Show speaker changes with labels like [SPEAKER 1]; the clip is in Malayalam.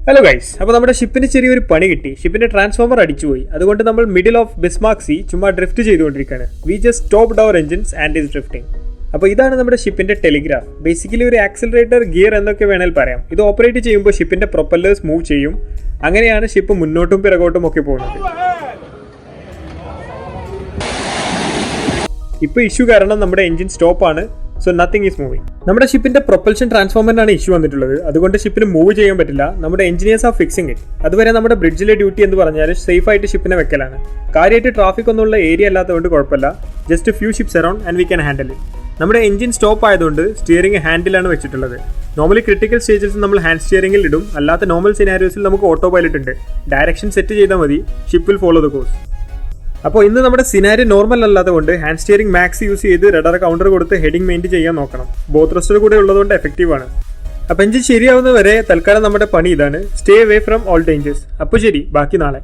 [SPEAKER 1] ഹലോ ഗൈസ്, അപ്പോൾ നമ്മുടെ ഷിപ്പിന് ചെറിയൊരു പണി കിട്ടി. ഷിപ്പിന്റെ ട്രാൻസ്ഫോമർ അടിച്ചുപോയി. അതുകൊണ്ട് നമ്മൾ മിഡിൽ ഓഫ് ബിസ്മാർക്ക് സീ ചുമ്മാ ഡ്രിഫ്റ്റ് ചെയ്തുകൊണ്ടിരിക്കുകയാണ്. We just stopped our engines and is drifting. അപ്പോൾ ഇതാണ് നമ്മുടെ ഷിപ്പിന്റെ ടെലിഗ്രാഫ്. ബേസിക്കലി ഒരു ആക്സിലറേറ്റർ, ഗിയർ എന്നൊക്കെ വേണേൽ പറയാം. ഇത് ഓപ്പറേറ്റ് ചെയ്യുമ്പോൾ ഷിപ്പിന്റെ പ്രൊപ്പല്ലേഴ്സ് മൂവ് ചെയ്യും. അങ്ങനെയാണ് ഷിപ്പ് മുന്നോട്ടും പിറകോട്ടും ഒക്കെ പോകുന്നത്. ഇപ്പോൾ ഇഷ്യൂ കാരണം നമ്മുടെ എഞ്ചിൻ സ്റ്റോപ്പാണ്. So nothing is moving. നമ്മുടെ ഷിപ്പിന്റെ പ്രൊപ്പൽഷൻ ട്രാൻസ്ഫോമറിനാണ് ഇഷ്യൂ വന്നിട്ടുള്ളത്. അതുകൊണ്ട് ഷിപ്പിന് മൂവ് ചെയ്യാൻ പറ്റില്ല. നമ്മുടെ എഞ്ചിനീയേഴ്സ് ആർ ഫിക്സിംഗ് ഇറ്റ്. അതുവരെ നമ്മുടെ ബ്രിഡ്ജിലെ ഡ്യൂട്ടി എന്ന് പറഞ്ഞാൽ സേഫ് ആയിട്ട് ഷിപ്പിനെ വെക്കലാണ്. കാര്യമായിട്ട് ട്രാഫിക് ഒന്നുള്ള ഏരിയ അല്ലാത്തതുകൊണ്ട് കുഴപ്പമില്ല. Just few ships around and we can handle it. നമ്മുടെ എഞ്ചിൻ സ്റ്റോപ്പ് ആയതുകൊണ്ട് സ്റ്റിയറിംഗ് ഹാൻഡിലാണ് വെച്ചിട്ടുള്ളത്. നോർമലി ക്രിട്ടിക്കൽ സ്റ്റേജസിൽ നമ്മൾ ഹാൻഡ് സ്റ്റിയറിംഗിൽ ഇടും. അല്ലാത്ത നോർമൽ സിനാരിയോസിൽ നമുക്ക് ഓട്ടോ പൈലറ്റ് ഉണ്ട്. ഡയറക്ഷൻ സെറ്റ് ചെയ്താൽ മതി, ship will follow the course. അപ്പോൾ ഇന്ന് നമ്മുടെ സിനാരി നോർമൽ അല്ലാത്തതുകൊണ്ട് ഹാൻഡ് സ്റ്റിയറിംഗ് മാക്സ് യൂസ് ചെയ്ത് റഡർ കൗണ്ടർ കൊടുത്ത് ഹെഡിങ് മെയിൻറ്റെയിൻ ചെയ്യാൻ നോക്കണം. ബോത്ത് റസ്റ്റർ കൂടെ ഉള്ളതുകൊണ്ട് എഫക്റ്റീവ് ആണ്. അപ്പോൾ എഞ്ചിൻ ശരിയാവുന്നവരെ തൽക്കാലം നമ്മുടെ പണി ഇതാണ്. Stay away from all dangers. അപ്പോൾ ശരി, ബാക്കി നാളെ.